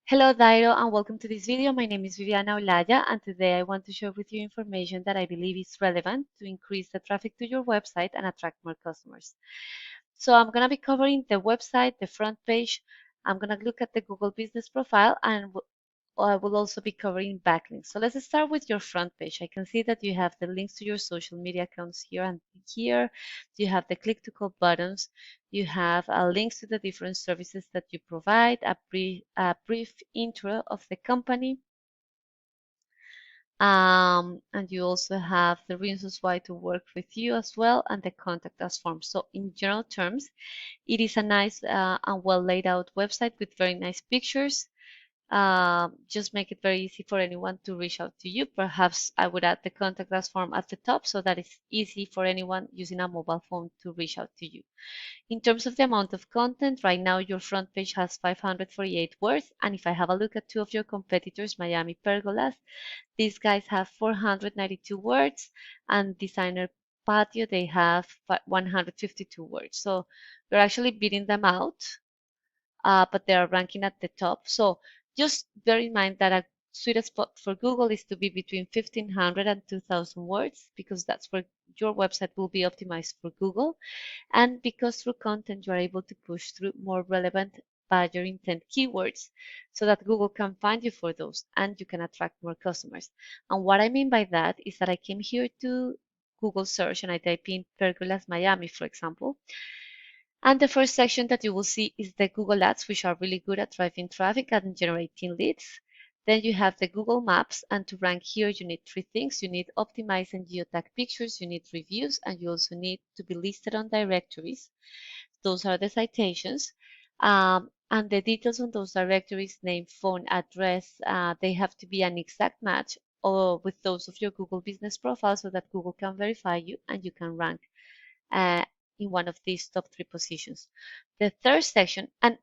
Hello Dairo and welcome to this video. My name is Viviana Olaya and today I want to share with you information that I believe is relevant to increase the traffic to your website and attract more customers. So I'm going to be covering the website, the front page. I'm going to look at the Google Business Profile and I will also be covering backlinks. So let's start with your front page. I can see that you have the links to your social media accounts here and here. You have the click to call buttons. You have links to the different services that you provide, a brief intro of the company. And you also have the reasons why to work with you as well and the contact us form. So in general terms, it is a nice and well laid out website with very nice pictures. Just make it very easy for anyone to reach out to you. Perhaps I would add the contact us form at the top so that it's easy for anyone using a mobile phone to reach out to you. In terms of the amount of content, right now your front page has 548 words, and if I have a look at two of your competitors, Miami Pergolas, these guys have 492 words, and Designer Patio, they have 152 words. So we're actually beating them out, but they are ranking at the top. So just bear in mind that a sweet spot for Google is to be between 1,500 and 2,000 words, because that's where your website will be optimized for Google. And because through content, you're able to push through more relevant buyer intent keywords so that Google can find you for those and you can attract more customers. And what I mean by that is that I came here to Google search and I type in Pergolas Miami, for example. And the first section that you will see is the Google Ads, which are really good at driving traffic and generating leads. Then you have the Google Maps, and to rank here, you need three things. You need optimized and geotag pictures, you need reviews, and you also need to be listed on directories. Those are the citations. And the details on those directories, name, phone, address, they have to be an exact match or with those of your Google Business Profile so that Google can verify you and you can rank uh, in one of these top three positions. The third section, and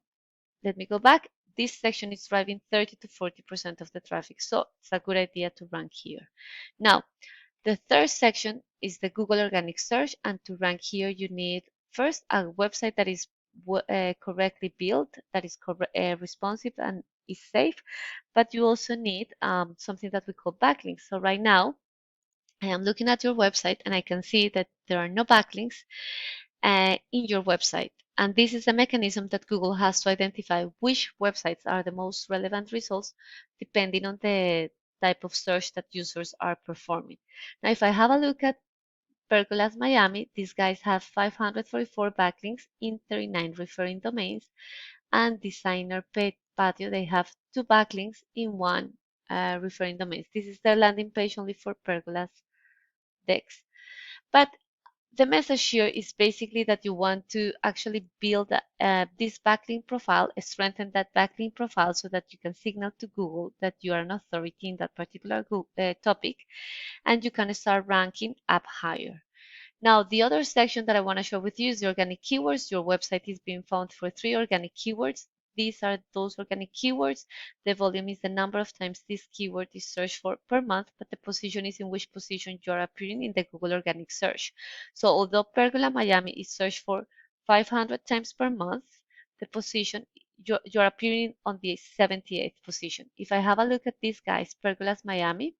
let me go back, this section is driving 30 to 40% of the traffic, so it's a good idea to rank here. Now, the third section is the Google Organic Search, and to rank here, you need first a website that is correctly built, that is responsive and is safe, but you also need something that we call backlinks. So right now, I am looking at your website and I can see that there are no backlinks in your website. And this is a mechanism that Google has to identify which websites are the most relevant results depending on the type of search that users are performing. Now, if I have a look at Pergolas Miami, these guys have 544 backlinks in 39 referring domains, and Designer Patio, they have 2 backlinks in 1 referring domains. This is their landing page only for Pergolas decks. But the message here is basically that you want to actually build this backlink profile, strengthen that backlink profile so that you can signal to Google that you are an authority in that particular topic, and you can start ranking up higher. Now, the other section that I want to show with you is the organic keywords. Your website is being found for 3 organic keywords. These are those organic keywords. The volume is the number of times this keyword is searched for per month, but the position is in which position you are appearing in the Google organic search. So although Pergola Miami is searched for 500 times per month, the position you're appearing on the 78th position. If I have a look at these guys, Pergolas Miami,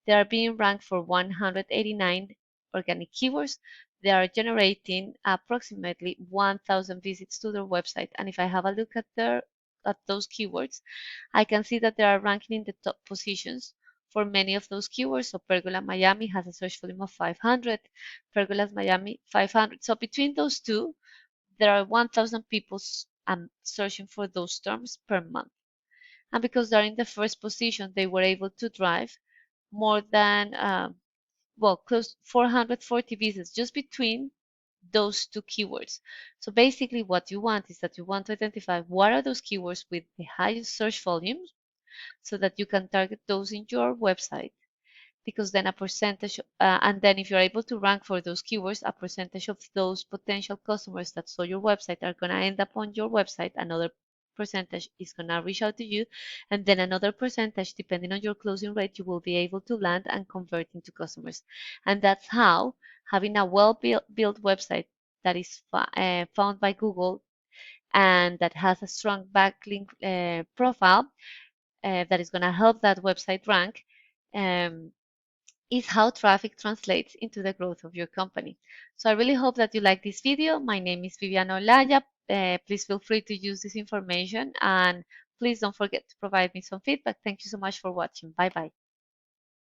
they are being ranked for 189 organic keywords. They are generating approximately 1,000 visits to their website. And if I have a look at those keywords, I can see that they are ranking in the top positions for many of those keywords. So Pergola Miami has a search volume of 500, Pergolas Miami 500. So between those two, there are 1,000 people searching for those terms per month. And because they're in the first position, they were able to drive more than close to 440 visits just between those two keywords. So basically what you want is that you want to identify what are those keywords with the highest search volumes so that you can target those in your website, because then a percentage, and then if you're able to rank for those keywords, a percentage of those potential customers that saw your website are going to end up on your website. Another percentage is going to reach out to you, and then another percentage, depending on your closing rate, you will be able to land and convert into customers. And that's how having a well-built website that is found by Google and that has a strong backlink profile that is going to help that website rank is how traffic translates into the growth of your company. So I really hope that you like this video. My name is Viviana Olaya. Please feel free to use this information, and please don't forget to provide me some feedback. Thank you so much for watching. Bye bye.